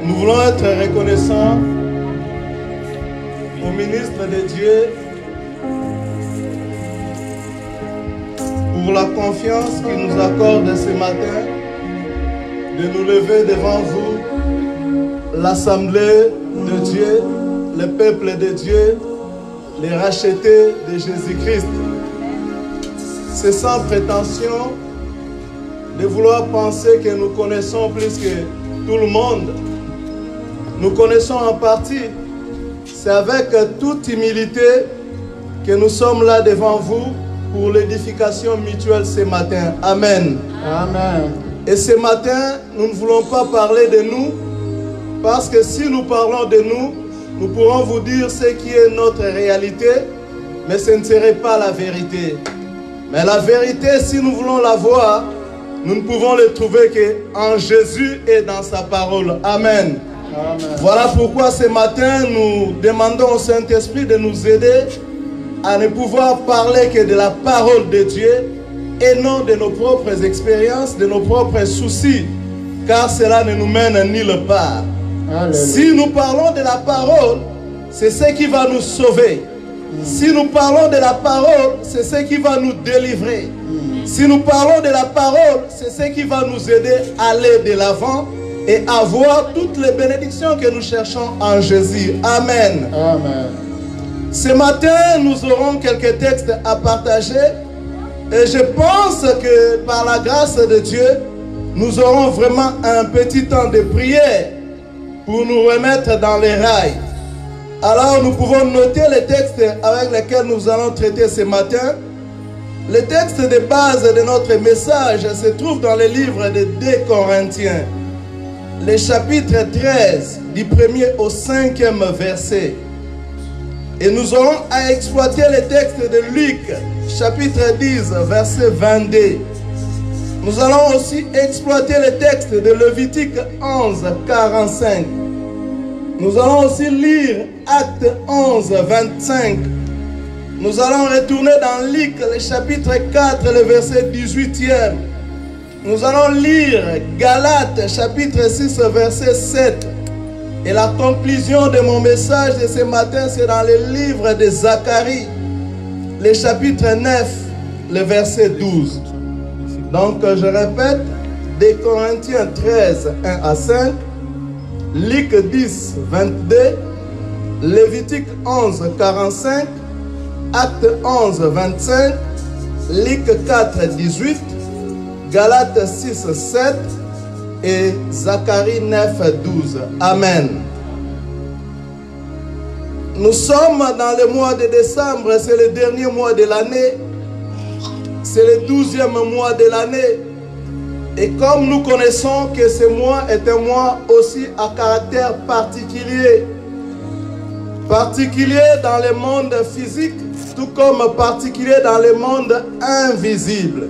Nous voulons être reconnaissants au ministre de Dieu pour la confiance qu'il nous accorde ce matin de nous lever devant vous, l'Assemblée de Dieu, le peuple de Dieu, les rachetés de Jésus-Christ. C'est sans prétention de vouloir penser que nous connaissons plus que tout le monde. Nous connaissons en partie. C'est avec toute humilité que nous sommes là devant vous pour l'édification mutuelle ce matin. Amen. Amen. Et ce matin, nous ne voulons pas parler de nous, parce que si nous parlons de nous, nous pourrons vous dire ce qui est notre réalité, mais ce ne serait pas la vérité. Mais la vérité, si nous voulons la voir, nous ne pouvons le trouver qu'en Jésus et dans sa parole. Amen. Amen. Voilà pourquoi ce matin, nous demandons au Saint-Esprit de nous aider à ne pouvoir parler que de la parole de Dieu et non de nos propres expériences, de nos propres soucis, car cela ne nous mène nulle part. Alléluia. Si nous parlons de la parole, c'est ce qui va nous sauver. Si nous parlons de la parole, c'est ce qui va nous délivrer. Si nous parlons de la parole, c'est ce qui va nous aider à aller de l'avant et avoir toutes les bénédictions que nous cherchons en Jésus. Amen. Amen. Ce matin, nous aurons quelques textes à partager et je pense que par la grâce de Dieu, nous aurons vraiment un petit temps de prière pour nous remettre dans les rails. Alors nous pouvons noter les textes avec lesquels nous allons traiter ce matin. Le texte de base de notre message se trouve dans le livre de 2 Corinthiens, le chapitre 13, du 1er au 5e verset. Et nous aurons à exploiter le texte de Luc, chapitre 10, verset 22. Nous allons aussi exploiter le texte de Lévitique 11, 45. Nous allons aussi lire Acte 11, 25. Nous allons retourner dans Luc, le chapitre 4, le verset 18e. Nous allons lire Galates, chapitre 6, verset 7. Et la conclusion de mon message de ce matin, c'est dans le livre de Zacharie, le chapitre 9, le verset 12. Donc, je répète, 2 Corinthiens 13, 1 à 5, Luc 10, 22, Lévitique 11, 45, Acte 11, 25, Luc 4, 18, Galates 6, 7 et Zacharie 9, 12. Amen. Nous sommes dans le mois de décembre, c'est le dernier mois de l'année. C'est le 12e mois de l'année. Et comme nous connaissons que ce mois est un mois aussi à caractère particulier. Particulier dans le monde physique, tout comme particulier dans le monde invisible.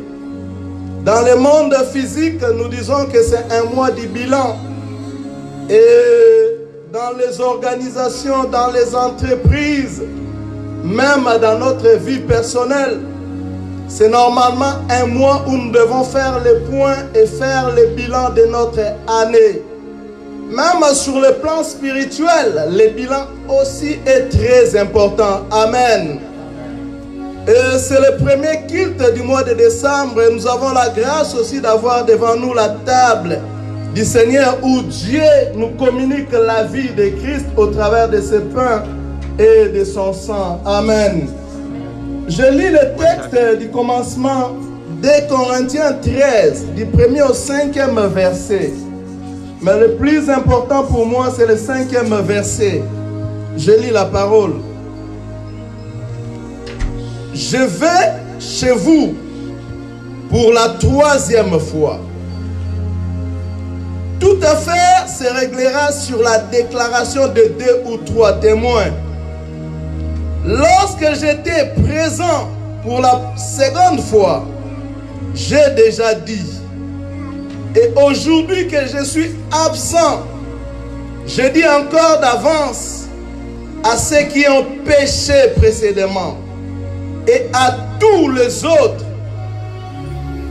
Dans le monde physique, nous disons que c'est un mois du bilan. Et dans les organisations, dans les entreprises, même dans notre vie personnelle, c'est normalement un mois où nous devons faire le point et faire le bilan de notre année. Même sur le plan spirituel, le bilan aussi est très important. Amen. Et c'est le premier culte du mois de décembre et nous avons la grâce aussi d'avoir devant nous la table du Seigneur où Dieu nous communique la vie de Christ au travers de ce pain et de son sang. Amen. Je lis le texte du commencement de Corinthiens 13, du 1er au 5e verset. Mais le plus important pour moi, c'est le 5e verset. Je lis la parole. Je vais chez vous pour la 3e fois. Toute affaire se réglera sur la déclaration de 2 ou 3 témoins. Lorsque j'étais présent pour la seconde fois, j'ai déjà dit, et aujourd'hui que je suis absent, je dis encore d'avance à ceux qui ont péché précédemment et à tous les autres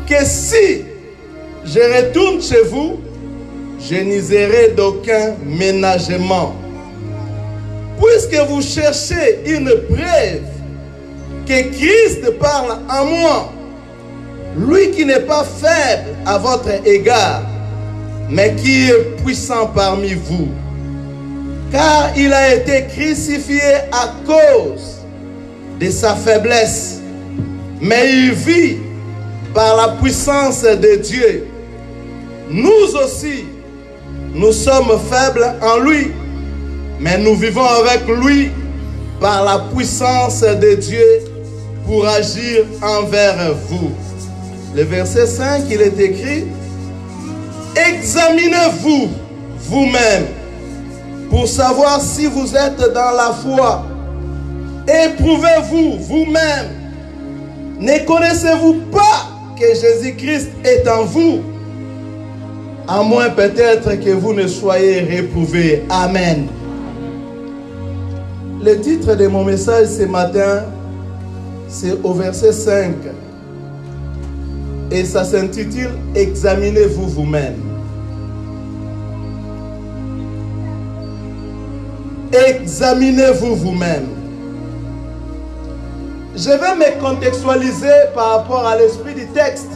que si je retourne chez vous, je n'userai d'aucun ménagement. Puisque vous cherchez une preuve que Christ parle en moi, lui qui n'est pas faible à votre égard, mais qui est puissant parmi vous. Car il a été crucifié à cause de sa faiblesse, mais il vit par la puissance de Dieu. Nous aussi, nous sommes faibles en lui, mais nous vivons avec lui par la puissance de Dieu pour agir envers vous. Le verset 5, il est écrit: examinez-vous vous-même pour savoir si vous êtes dans la foi. Éprouvez-vous vous-même. Ne connaissez-vous pas que Jésus-Christ est en vous? À moins peut-être que vous ne soyez réprouvés. Amen. Le titre de mon message ce matin, c'est au verset 5. Et ça s'intitule « Examinez-vous vous-même ». Examinez-vous vous-même. Je vais me contextualiser par rapport à l'esprit du texte.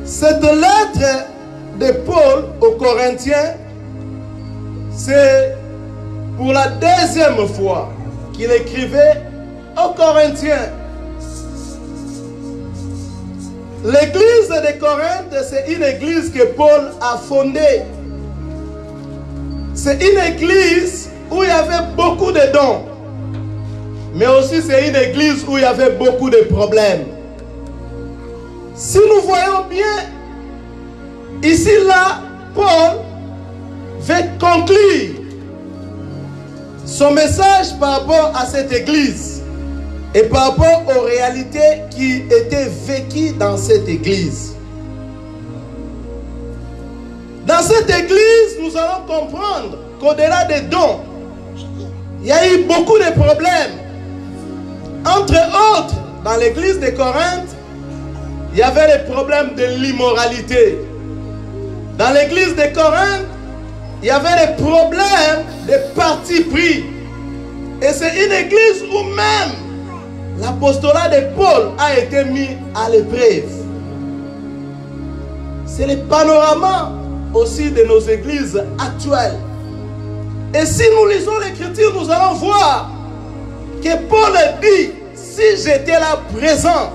Cette lettre de Paul aux Corinthiens, c'est pour la deuxième fois qu'il écrivait aux Corinthiens. L'église de Corinthe, c'est une église que Paul a fondée. C'est une église où il y avait beaucoup de dons. Mais aussi c'est une église où il y avait beaucoup de problèmes. Si nous voyons bien, ici là, Paul veut conclure son message par rapport à cette église et par rapport aux réalités qui étaient vécues dans cette église. Dans cette église, nous allons comprendre qu'au-delà des dons, il y a eu beaucoup de problèmes. Entre autres, dans l'église de Corinthe, il y avait les problèmes de l'immoralité. Dans l'église de Corinthe, il y avait des problèmes de parti pris. Et c'est une église où même l'apostolat de Paul a été mis à l'épreuve. C'est le panorama aussi de nos églises actuelles. Et si nous lisons l'Écriture, nous allons voir que Paul dit, si j'étais là présent,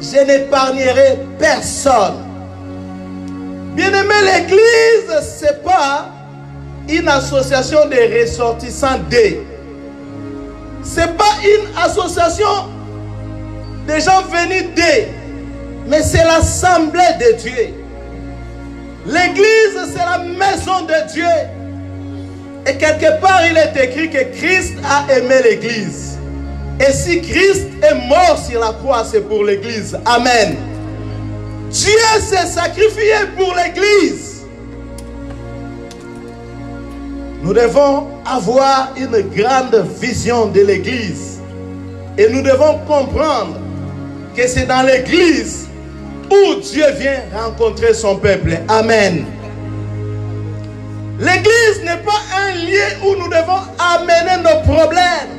je n'épargnerai personne. Bien-aimé, l'église, ce n'est pas une association de ressortissants d'eux. Ce n'est pas une association de gens venus d'eux, mais c'est l'assemblée de Dieu. L'église, c'est la maison de Dieu. Et quelque part, il est écrit que Christ a aimé l'église. Et si Christ est mort sur la croix, c'est pour l'église. Amen. Dieu s'est sacrifié pour l'église. Nous devons avoir une grande vision de l'église. Et nous devons comprendre que c'est dans l'église où Dieu vient rencontrer son peuple. Amen. L'église n'est pas un lieu où nous devons amener nos problèmes,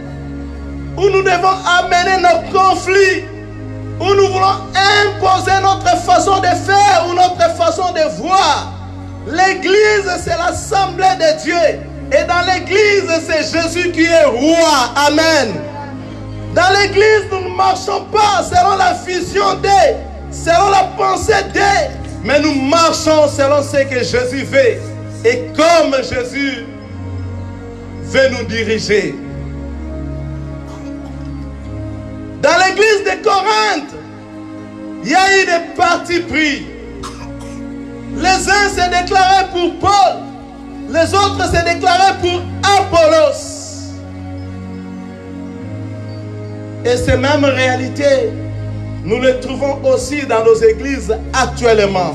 où nous devons amener nos conflits, où nous voulons imposer notre façon de faire ou notre façon de voir. L'église, c'est l'assemblée de Dieu. Et dans l'église, c'est Jésus qui est roi. Amen. Dans l'église, nous ne marchons pas selon la vision d'eux, selon la pensée d'eux, mais nous marchons selon ce que Jésus veut. Et comme Jésus veut nous diriger. Dans l'église de Corinthe, il y a eu des partis pris. Les uns se déclaraient pour Paul, les autres se déclaraient pour Apollos. Et ces mêmes réalités, nous les trouvons aussi dans nos églises actuellement.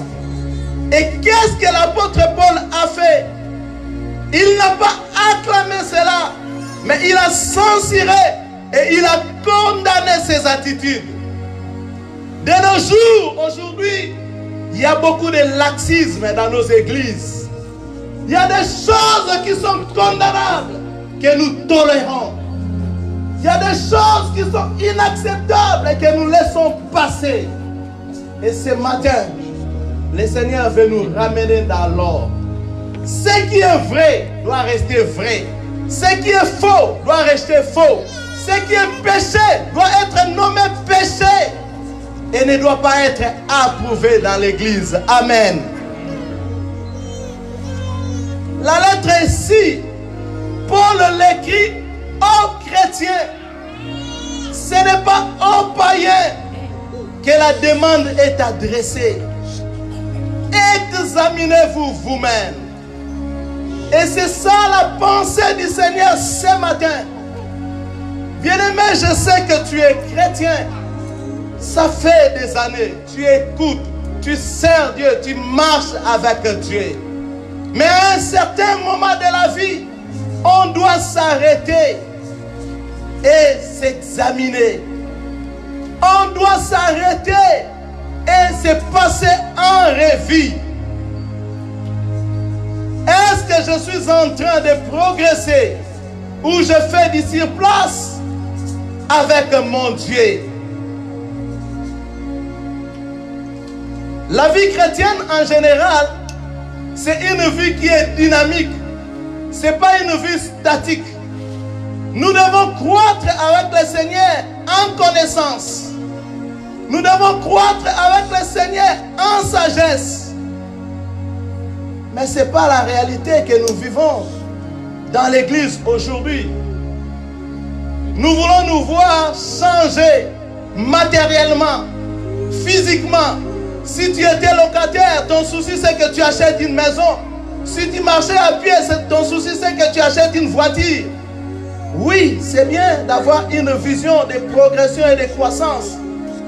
Et qu'est-ce que l'apôtre Paul a fait? Il n'a pas acclamé cela, mais il a censuré et il a condamné ces attitudes. De nos jours, aujourd'hui, il y a beaucoup de laxisme dans nos églises. Il y a des choses qui sont condamnables que nous tolérons. Il y a des choses qui sont inacceptables et que nous laissons passer. Et ce matin, le Seigneur veut nous ramener dans l'ordre. Ce qui est vrai doit rester vrai. Ce qui est faux doit rester faux. Ce qui est péché doit être nommé péché et ne doit pas être approuvé dans l'église. Amen. La lettre ici, Paul l'écrit aux chrétiens. Ce n'est pas aux païens que la demande est adressée. Examinez-vous vous-même. Et c'est ça la pensée du Seigneur ce matin. Bien-aimé, je sais que tu es chrétien. Ça fait des années. Tu écoutes, tu sers Dieu, tu marches avec Dieu. Mais à un certain moment de la vie, on doit s'arrêter et s'examiner. On doit s'arrêter et se passer en revue. Est-ce que je suis en train de progresser ou je fais du surplace avec mon Dieu? La vie chrétienne en général, c'est une vie qui est dynamique. Ce n'est pas une vie statique. Nous devons croître avec le Seigneur en connaissance. Nous devons croître avec le Seigneur en sagesse. Mais ce n'est pas la réalité que nous vivons dans l'église aujourd'hui. Nous voulons nous voir changer matériellement, physiquement. Si tu étais locataire, ton souci c'est que tu achètes une maison. Si tu marchais à pied, ton souci c'est que tu achètes une voiture. Oui, c'est bien d'avoir une vision de progression et de croissance.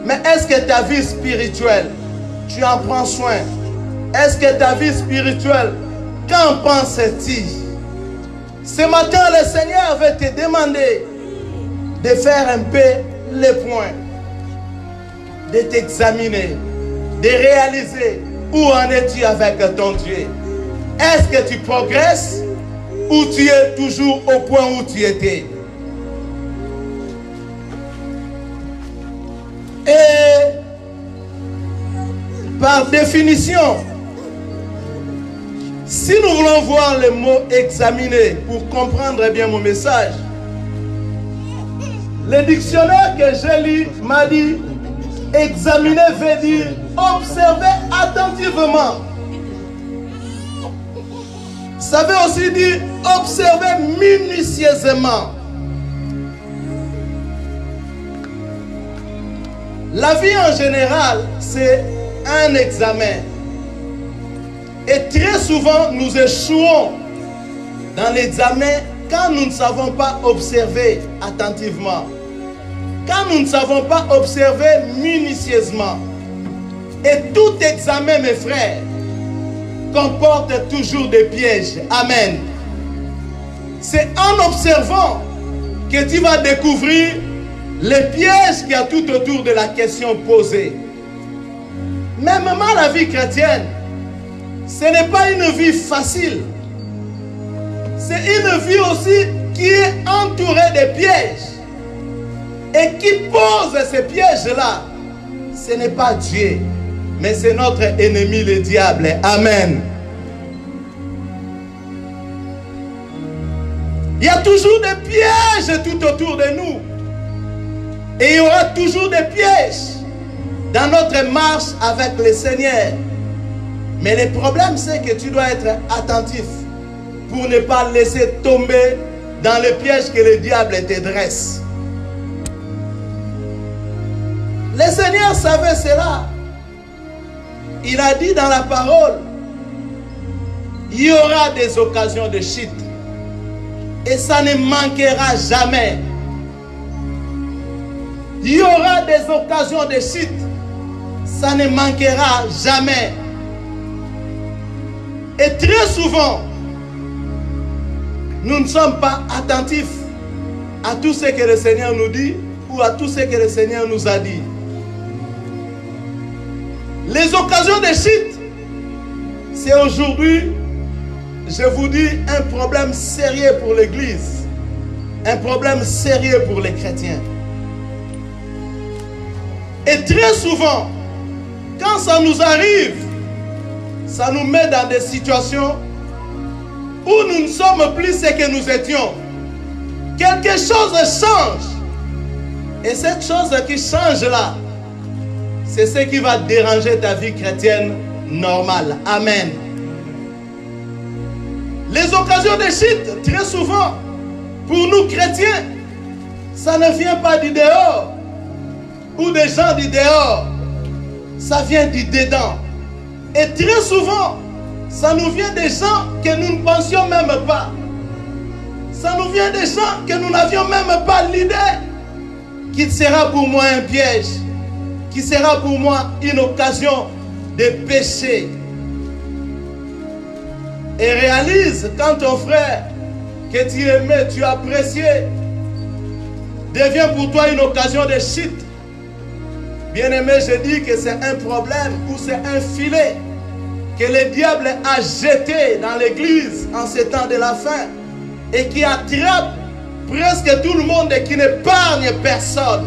Mais est-ce que ta vie spirituelle, tu en prends soin? Est-ce que ta vie spirituelle, qu'en penses-tu? Ce matin, le Seigneur veut te demander de faire un peu les points, de t'examiner, de réaliser où en es-tu avec ton Dieu. Est-ce que tu progresses ou tu es toujours au point où tu étais? Et par définition, si nous voulons voir le mot examiner pour comprendre bien mon message, le dictionnaire que j'ai lu m'a dit examiner veut dire observer attentivement. Ça veut aussi dire observer minutieusement. La vie en général, c'est un examen. Et très souvent, nous échouons dans l'examen quand nous ne savons pas observer attentivement. Quand nous ne savons pas observer minutieusement. Et tout examen, mes frères, comporte toujours des pièges. Amen. C'est en observant que tu vas découvrir les pièges qu'il y a tout autour de la question posée. Mêmement la vie chrétienne, ce n'est pas une vie facile. C'est une vie aussi qui est entourée de pièges. Et qui pose ces pièges-là, ce n'est pas Dieu, mais c'est notre ennemi le diable. Amen. Il y a toujours des pièges tout autour de nous. Et il y aura toujours des pièges dans notre marche avec le Seigneur. Mais le problème, c'est que tu dois être attentif pour ne pas laisser tomber dans le piège que le diable te dresse. Le Seigneur savait cela. Il a dit dans la parole, il y aura des occasions de chute. Et ça ne manquera jamais. Il y aura des occasions de chute. Ça ne manquera jamais. Et très souvent, nous ne sommes pas attentifs à tout ce que le Seigneur nous dit ou à tout ce que le Seigneur nous a dit. Les occasions de chute, c'est aujourd'hui, je vous dis, un problème sérieux pour l'Église. Un problème sérieux pour les chrétiens. Et très souvent, quand ça nous arrive, ça nous met dans des situations où nous ne sommes plus ce que nous étions. Quelque chose change. Et cette chose qui change là, c'est ce qui va déranger ta vie chrétienne normale. Amen. Les occasions de chute, très souvent, pour nous chrétiens, ça ne vient pas du dehors ou des gens du dehors. Ça vient du dedans. Et très souvent, ça nous vient des gens que nous ne pensions même pas. Ça nous vient des gens que nous n'avions même pas l'idée qu'il sera pour moi un piège, qu'il sera pour moi une occasion de péché. Et réalise quand ton frère que tu aimais, tu appréciais, devient pour toi une occasion de chute. Bien-aimé, je dis que c'est un problème ou c'est un filet que le diable a jeté dans l'église en ces temps de la fin et qui attrape presque tout le monde et qui n'épargne personne.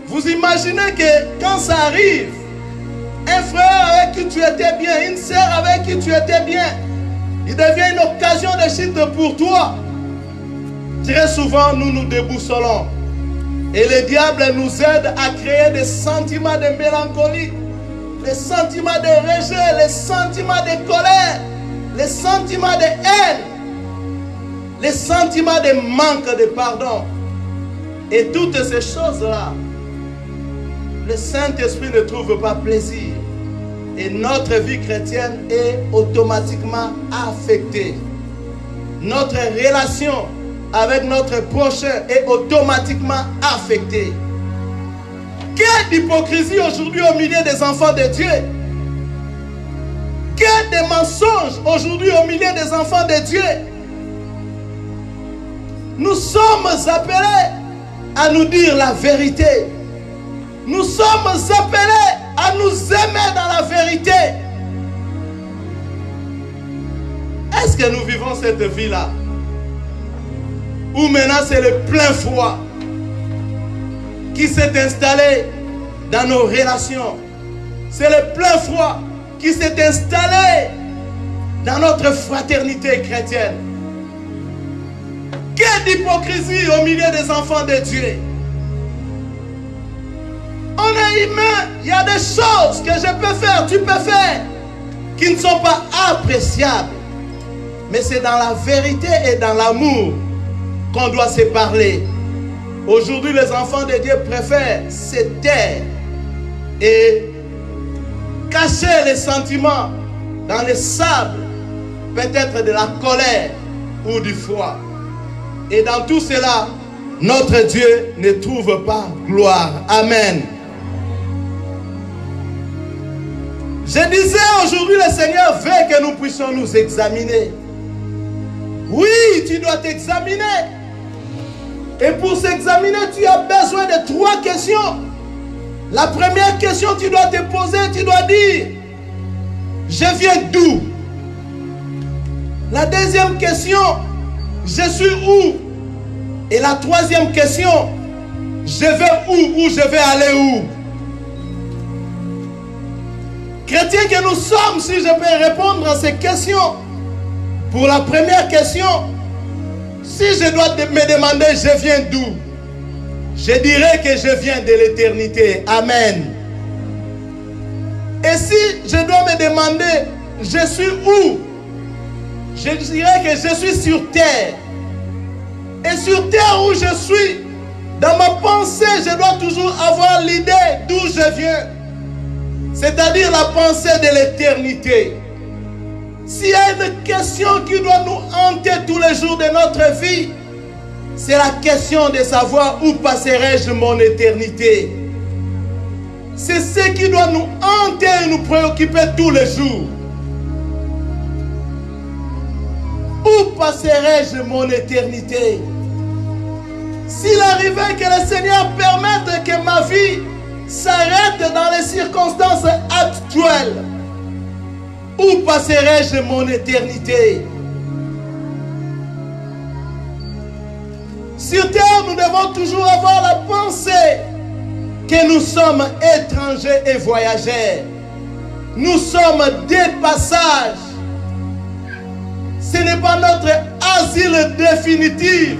Vous imaginez que quand ça arrive, un frère avec qui tu étais bien, une sœur avec qui tu étais bien, il devient une occasion de chute pour toi. Très souvent, nous nous déboussolons. Et le diable nous aide à créer des sentiments de mélancolie, les sentiments de rejet, les sentiments de colère, les sentiments de haine, les sentiments de manque de pardon. Et toutes ces choses-là, le Saint-Esprit ne trouve pas plaisir. Et notre vie chrétienne est automatiquement affectée. Notre relation avec notre prochain est automatiquement affectée. Quelle hypocrisie aujourd'hui au milieu des enfants de Dieu. Quel des mensonges aujourd'hui au milieu des enfants de Dieu. Nous sommes appelés à nous dire la vérité. Nous sommes appelés à nous aimer dans la vérité. Est-ce que nous vivons cette vie-là? Ou maintenant c'est le plein froid qui s'est installé dans nos relations. C'est le plein froid qui s'est installé dans notre fraternité chrétienne. Quelle hypocrisie au milieu des enfants de Dieu. On est humain, il y a des choses que je peux faire, tu peux faire, qui ne sont pas appréciables. Mais c'est dans la vérité et dans l'amour qu'on doit se parler. Aujourd'hui, les enfants de Dieu préfèrent se taire et cacher les sentiments dans le sable, peut-être de la colère ou du froid. Et dans tout cela, notre Dieu ne trouve pas gloire. Amen. Je disais aujourd'hui, le Seigneur veut que nous puissions nous examiner. Oui, tu dois t'examiner. Et pour s'examiner, tu as besoin de 3 questions. La première question, tu dois te poser, tu dois dire, je viens d'où? La deuxième question, je suis où? Et la troisième question, je vais où ou je vais aller où? Chrétiens que nous sommes, si je peux répondre à ces questions, pour la première question, si je dois me demander je viens d'où, je dirais que je viens de l'éternité. Amen. Et si je dois me demander je suis où, je dirais que je suis sur terre. Et sur terre où je suis, dans ma pensée, je dois toujours avoir l'idée d'où je viens. C'est-à-dire la pensée de l'éternité. S'il y a une question qui doit nous hanter tous les jours de notre vie, c'est la question de savoir où passerai-je mon éternité. C'est ce qui doit nous hanter et nous préoccuper tous les jours. Où passerai-je mon éternité? S'il arrivait que le Seigneur permette que ma vie s'arrête dans les circonstances actuelles, où passerai-je mon éternité? Sur terre, nous devons toujours avoir la pensée que nous sommes étrangers et voyageurs. Nous sommes des passages. Ce n'est pas notre asile définitif.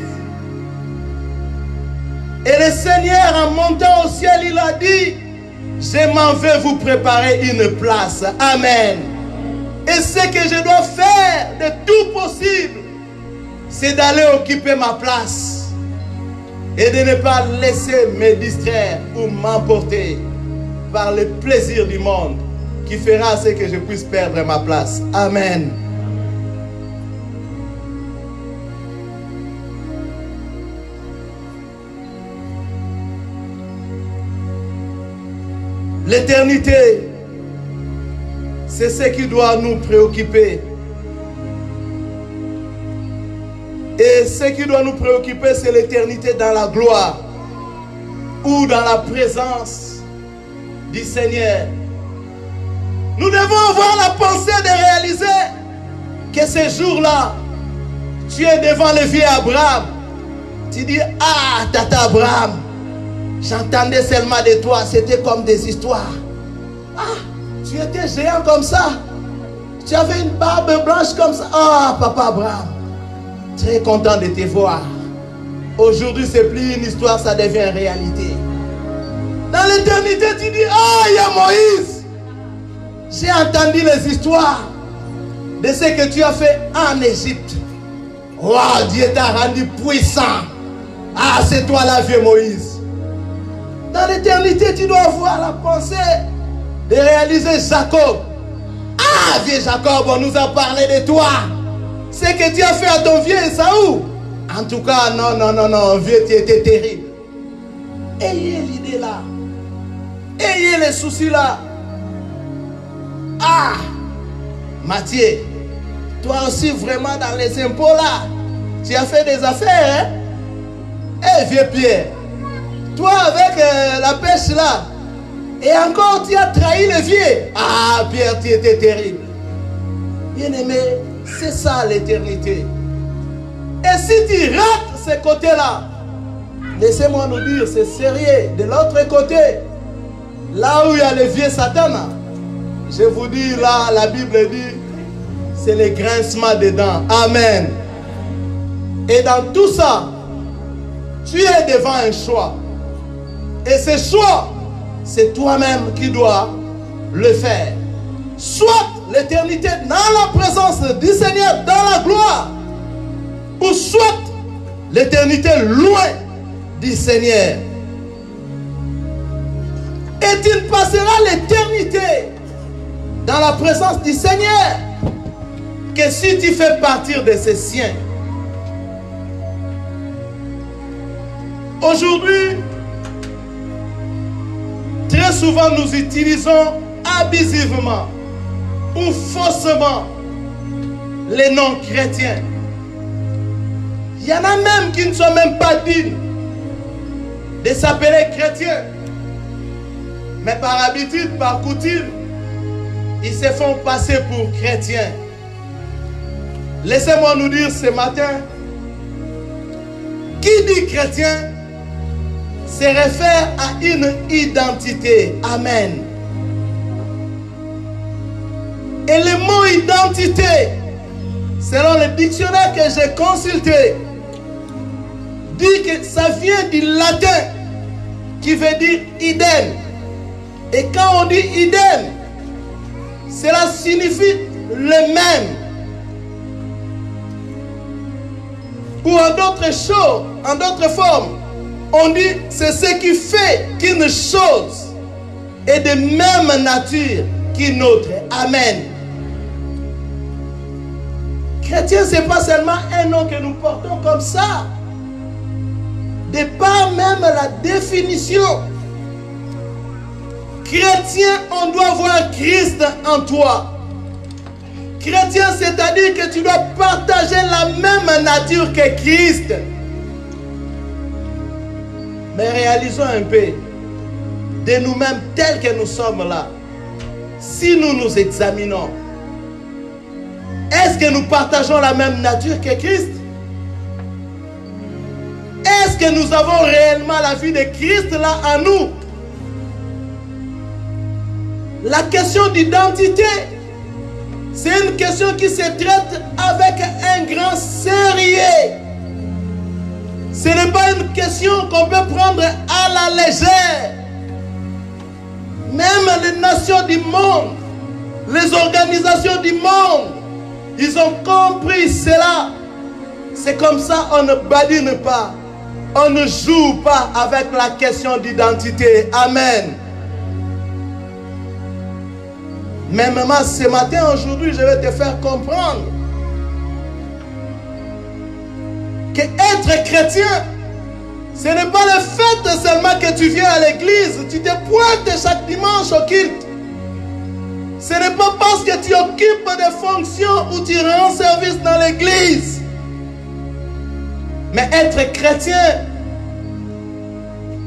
Et le Seigneur, en montant au ciel, il a dit, je m'en vais vous préparer une place. Amen. Et ce que je dois faire de tout possible, c'est d'aller occuper ma place. Et de ne pas laisser me distraire ou m'emporter par le plaisir du monde qui fera ce que je puisse perdre ma place. Amen. L'éternité, c'est ce qui doit nous préoccuper. Et ce qui doit nous préoccuper, c'est l'éternité dans la gloire ou dans la présence du Seigneur. Nous devons avoir la pensée de réaliser que ce jour-là, tu es devant le vieux Abraham. Tu dis, ah, tata Abraham, j'entendais seulement de toi, c'était comme des histoires. Ah, tu étais géant comme ça. Tu avais une barbe blanche comme ça. Ah, papa Abraham, très content de te voir. Aujourd'hui, c'est plus une histoire, ça devient une réalité. Dans l'éternité, tu dis, ah, il y a Moïse. J'ai entendu les histoires de ce que tu as fait en Égypte. Wow, Dieu t'a rendu puissant. Ah, c'est toi là, vieux Moïse. Dans l'éternité, tu dois avoir la pensée de réaliser Jacob. Ah, vieux Jacob, on nous a parlé de toi. Ce que tu as fait à ton vieux Esaü. En tout cas, non, vieux, tu étais terrible. Ayez l'idée là. Ayez les soucis là. Ah, Matthieu, toi aussi vraiment dans les impôts là, tu as fait des affaires, hein? Eh, vieux Pierre, toi avec la pêche là, et encore tu as trahi le vieux. Ah, Pierre, tu étais terrible. Bien-aimé, c'est ça l'éternité. Et si tu rates ce côté-là, laissez-moi nous dire, c'est sérieux. De l'autre côté, là où il y a le vieux Satan, je vous dis là, la Bible dit, c'est le grincement des dents. Amen. Et dans tout ça, tu es devant un choix. Et ce choix, c'est toi-même qui dois le faire. Soit l'éternité dans la présence du Seigneur, dans la gloire, ou soit l'éternité loin du Seigneur. Et tu passeras l'éternité dans la présence du Seigneur que si tu fais partir de ses siens. Aujourd'hui, très souvent nous utilisons abusivement ou faussement les noms chrétiens. Il y en a même qui ne sont même pas dignes de s'appeler chrétiens. Mais par habitude, par coutume, ils se font passer pour chrétiens. Laissez-moi nous dire ce matin, qui dit chrétien se réfère à une identité. Amen. Et le mot identité, selon le dictionnaire que j'ai consulté, dit que ça vient du latin qui veut dire idem. Et quand on dit idem, cela signifie le même. Ou en d'autres choses, en d'autres formes, on dit c'est ce qui fait qu'une chose est de même nature qu'une autre. Amen. Chrétien, ce n'est pas seulement un nom que nous portons comme ça. de par même la définition. Chrétien, on doit voir Christ en toi. Chrétien, c'est-à-dire que tu dois partager la même nature que Christ. Mais réalisons un peu de nous-mêmes tels que nous sommes là. Si nous nous examinons, est-ce que nous partageons la même nature que Christ? Est-ce que nous avons réellement la vie de Christ là en nous? La question d'identité, c'est une question qui se traite avec un grand sérieux. Ce n'est pas une question qu'on peut prendre à la légère. Même les nations du monde, les organisations du monde, ils ont compris cela. C'est comme ça, on ne badine pas. On ne joue pas avec la question d'identité. Amen. Même ce matin, aujourd'hui, je vais te faire comprendre que être chrétien, ce n'est pas le fait seulement que tu viens à l'église, tu te pointes chaque dimanche au culte. Ce n'est pas parce que tu occupes des fonctions ou tu rends service dans l'église. Mais être chrétien,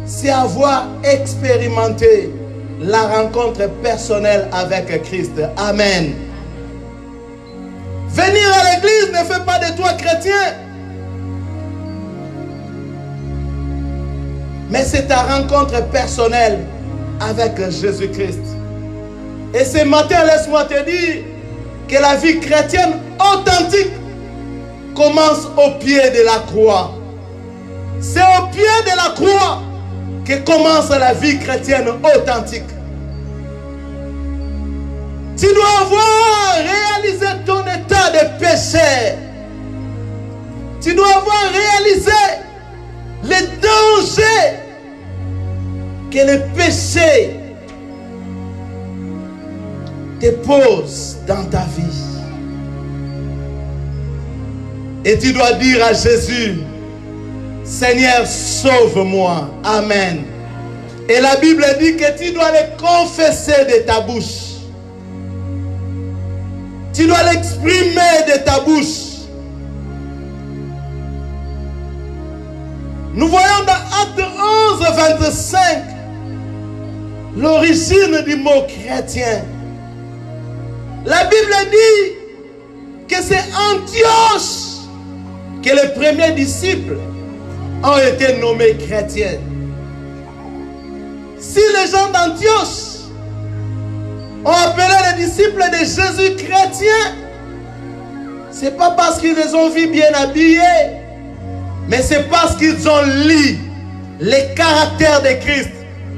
c'est avoir expérimenté la rencontre personnelle avec Christ. Amen. Venir à l'église ne fait pas de toi chrétien. Mais c'est ta rencontre personnelle avec Jésus-Christ. Et ce matin, laisse-moi te dire que la vie chrétienne authentique commence au pied de la croix. C'est au pied de la croix que commence la vie chrétienne authentique. Tu dois avoir réalisé ton état de péché. Tu dois avoir réalisé les dangers que le péché te pose dans ta vie. Et tu dois dire à Jésus, Seigneur, sauve-moi. Amen. Et la Bible dit que tu dois le confesser de ta bouche. Tu dois l'exprimer de ta bouche. Nous voyons dans Acte 11, 25 l'origine du mot chrétien. La Bible dit que c'est Antioche que les premiers disciples ont été nommés chrétiens. Si les gens d'Antioche ont appelé les disciples de Jésus chrétiens, ce n'est pas parce qu'ils les ont vus bien habillés, mais c'est parce qu'ils ont lu les caractères de Christ.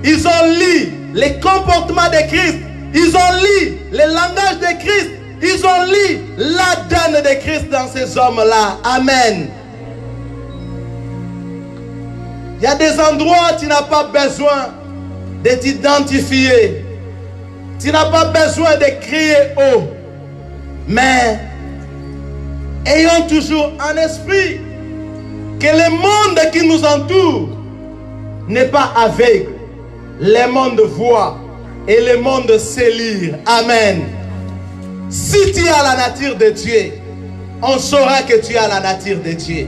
Ils ont lu les comportements de Christ. Ils ont lu le langage de Christ. Ils ont lu l'ADN de Christ dans ces hommes-là. Amen. Il y a des endroits où tu n'as pas besoin de t'identifier. Tu n'as pas besoin de crier haut. Mais ayons toujours en esprit que le monde qui nous entoure n'est pas aveugle. Le monde voit et le monde sait lire. Amen. Si tu as la nature de Dieu, on saura que tu as la nature de Dieu.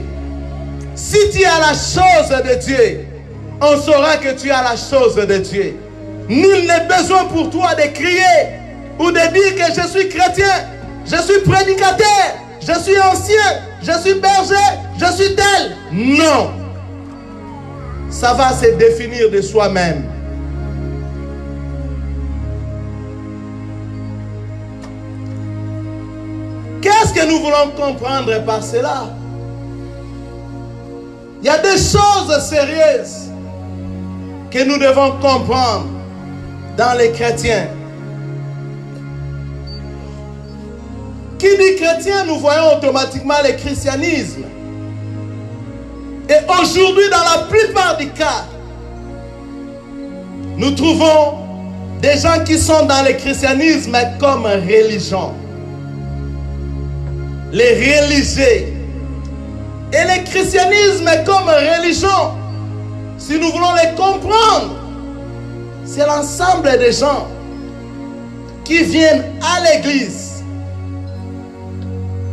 Si tu as la chose de Dieu, on saura que tu as la chose de Dieu. Nul n'est besoin pour toi de crier ou de dire que je suis chrétien, je suis prédicateur, je suis ancien, je suis berger, je suis tel. Non. Ça va se définir de soi-même. Qu'est-ce que nous voulons comprendre par cela? Il y a des choses sérieuses que nous devons comprendre dans les chrétiens. Qui dit chrétien, nous voyons automatiquement le christianisme. Et aujourd'hui, dans la plupart des cas, nous trouvons des gens qui sont dans le christianisme comme religion. Les religieux. Et le christianisme comme religion si nous voulons les comprendre, c'est l'ensemble des gens qui viennent à l'église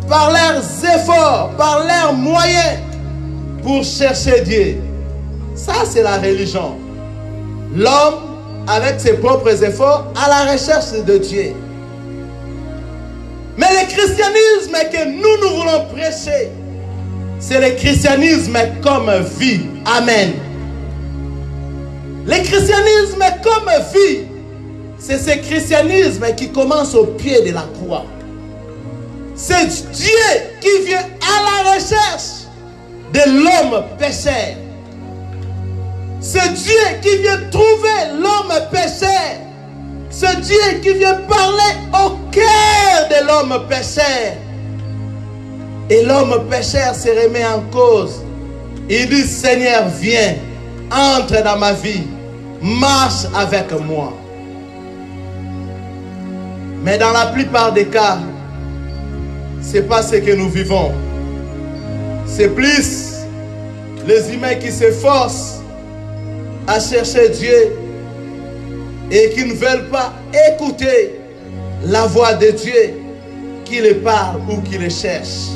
par leurs efforts, par leurs moyens pour chercher Dieu. Ça, c'est la religion. L'homme, avec ses propres efforts, à la recherche de Dieu. Mais le christianisme que nous voulons prêcher, c'est le christianisme comme vie. Amen. Le christianisme comme vie, c'est ce christianisme qui commence au pied de la croix. C'est Dieu qui vient à la recherche de l'homme pécheur. C'est Dieu qui vient trouver l'homme pécheur. C'est Dieu qui vient parler au cœur de l'homme pécheur. Et l'homme pécheur se remet en cause. Il dit, Seigneur, viens, entre dans ma vie, marche avec moi. Mais dans la plupart des cas, ce n'est pas ce que nous vivons. C'est plus les humains qui s'efforcent à chercher Dieu et qui ne veulent pas écouter la voix de Dieu qui les parle ou qui les cherche.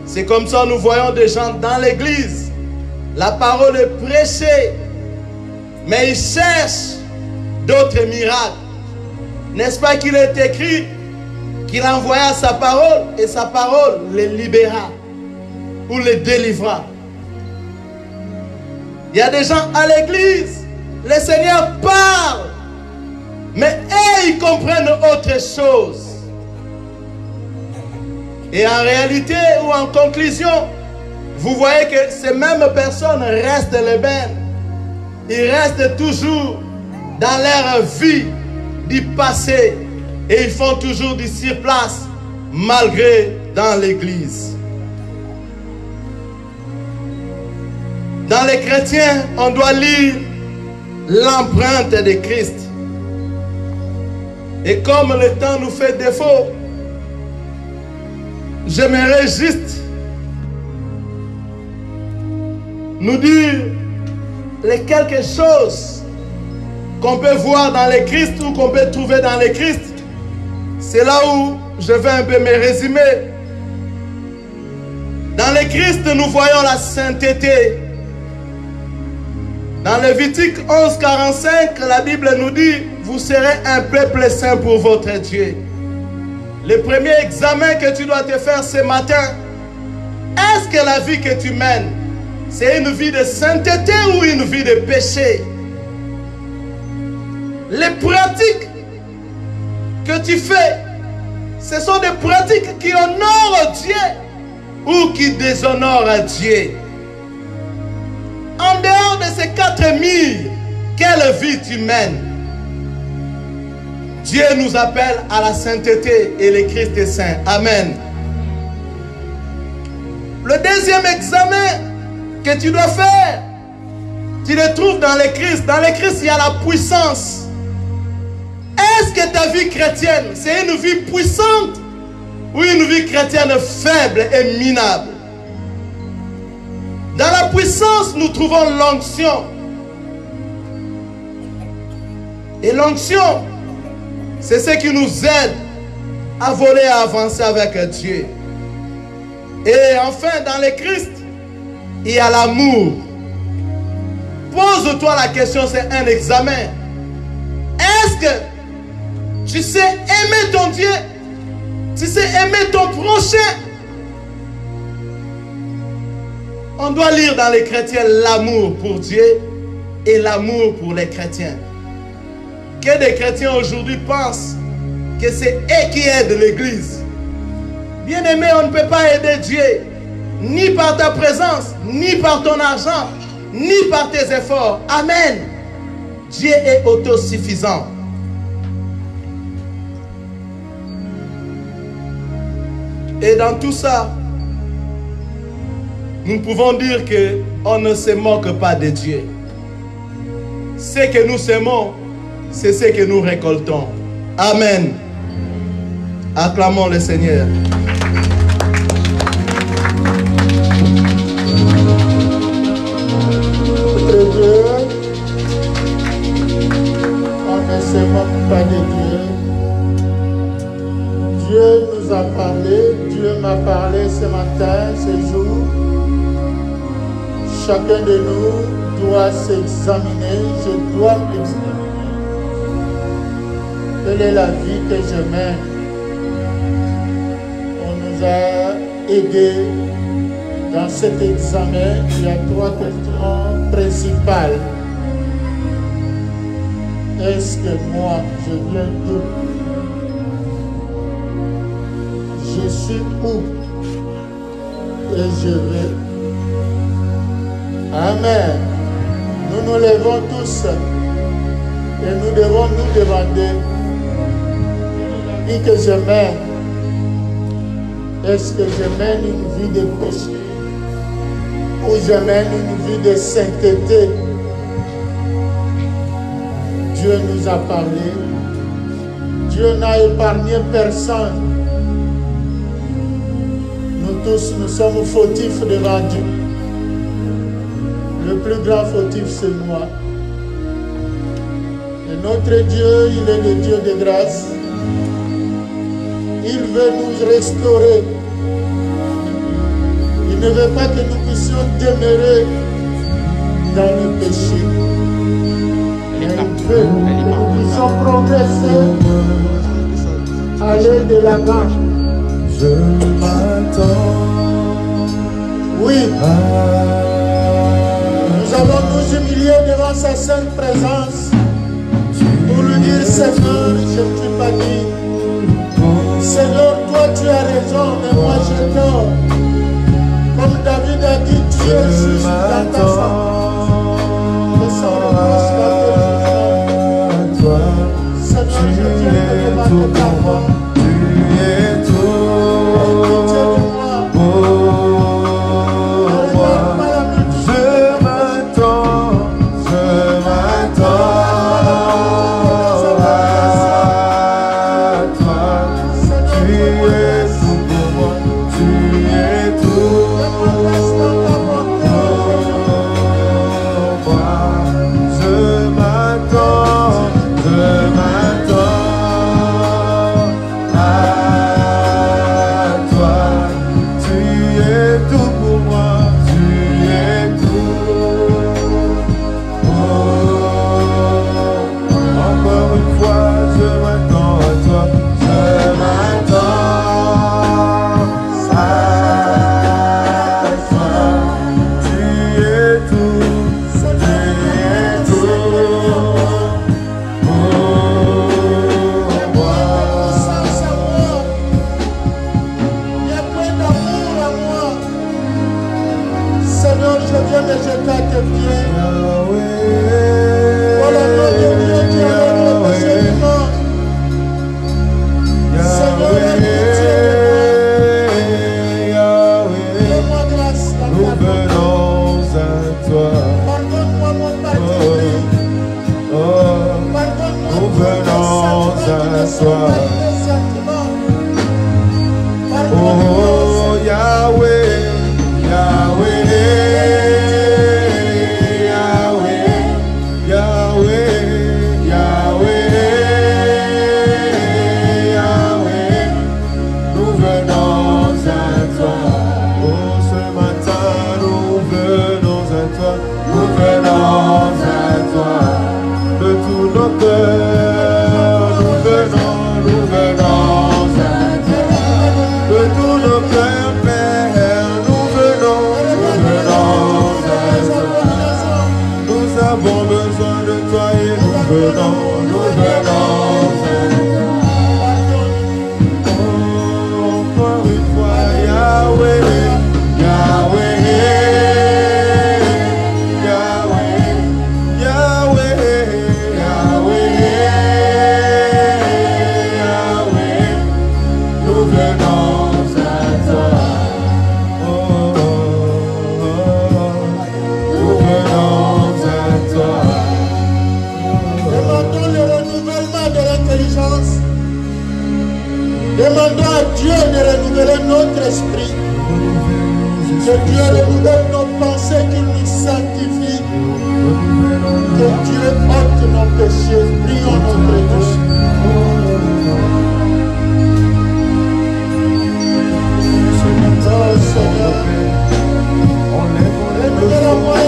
C'est comme ça que nous voyons des gens dans l'église. La parole est prêchée, mais ils cherchent d'autres miracles. N'est-ce pas qu'il est écrit qu'il envoya sa parole et sa parole les libéra ou les délivra. Il y a des gens à l'église, le Seigneur parle, mais eux, ils comprennent autre chose. Et en réalité ou en conclusion, vous voyez que ces mêmes personnes restent les mêmes. Ils restent toujours dans leur vie du passé et ils font toujours du surplace malgré dans l'église. Dans les chrétiens, on doit lire l'empreinte de Christ. Et comme le temps nous fait défaut, j'aimerais juste nous dire les quelque chose qu'on peut voir dans le Christ ou qu'on peut trouver dans le Christ. C'est là où je vais un peu me résumer. Dans le Christ, nous voyons la sainteté. Dans Lévitique 11:45, la Bible nous dit, vous serez un peuple saint pour votre Dieu. Le premier examen que tu dois te faire ce matin, est-ce que la vie que tu mènes, c'est une vie de sainteté ou une vie de péché? Les pratiques que tu fais, ce sont des pratiques qui honorent Dieu ou qui déshonorent Dieu. En dehors de ces 4 mille, quelle vie tu mènes? Dieu nous appelle à la sainteté et le Christ est saint. Amen. Le deuxième examen que tu dois faire, tu le trouves dans le Christ. Dans le Christ, il y a la puissance. Est-ce que ta vie chrétienne, c'est une vie puissante ou une vie chrétienne faible et minable? Dans la puissance, nous trouvons l'onction. Et l'onction, c'est ce qui nous aide à voler, à avancer avec Dieu. Et enfin, dans le Christ, il y a l'amour. Pose-toi la question, c'est un examen. Est-ce que tu sais aimer ton Dieu? Tu sais aimer ton prochain? On doit lire dans les chrétiens l'amour pour Dieu et l'amour pour les chrétiens. Que des chrétiens aujourd'hui pensent que c'est eux qui aident l'église. Bien aimé, on ne peut pas aider Dieu ni par ta présence, ni par ton argent, ni par tes efforts. Amen. Dieu est autosuffisant. Et dans tout ça, nous pouvons dire qu'on ne se moque pas de Dieu. Ce que nous semons, c'est ce que nous récoltons. Amen. Acclamons le Seigneur. Très bien. Chacun de nous doit s'examiner, je dois m'examiner. Quelle est la vie que je mène? On nous a aidés dans cet examen. Il y a 3 questions principales. Est-ce que moi, je viens d'où? Je suis où? Et je vais. Amen. Nous nous levons tous et nous devons nous demander, vie que je mène, est-ce que je mène une vie de péché ou je mène une vie de sainteté? Dieu nous a parlé. Dieu n'a épargné personne. Nous tous, nous sommes fautifs devant Dieu. Le plus grand fautif, c'est moi. Et notre Dieu, il est le Dieu de grâce. Il veut nous restaurer. Il ne veut pas que nous puissions demeurer dans le péché. Mais il veut que nous puissions progresser, aller de l'avant. Je m'attends. Oui. Nous allons nous humilier devant sa sainte présence pour lui dire, Seigneur, je ne t'ai pas dit. Seigneur, toi tu as raison, mais moi j'ai tort. Comme David a dit, tu es juste dans ta faute. Et sans reproche dans tes jugements. Seigneur, je viens te demander pardon. Tu es tout. Demandons à Dieu de renouveler notre esprit. Que Dieu renouvelle nos pensées, qu'il nous sanctifie. Que Dieu ôte nos péchés. Prions notre Dieu. Oh Seigneur, renouvelle-moi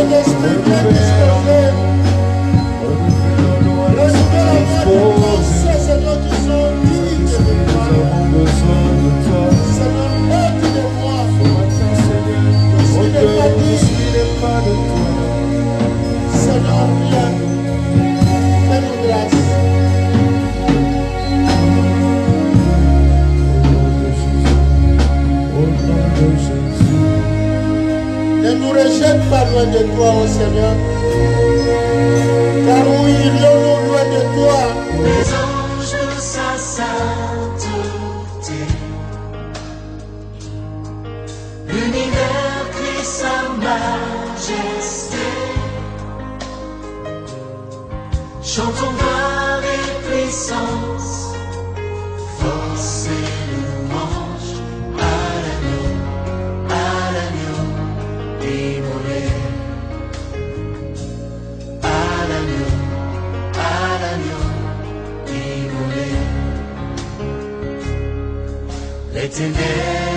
de toi, ô Seigneur. Car où irions-nous loin de toi? Les anges de sa sainteté, l'univers crie sa majesté. Chantons gloire et puissance, force et louange à l'agneau immolé, à l'agneau immolé. Les ténèbres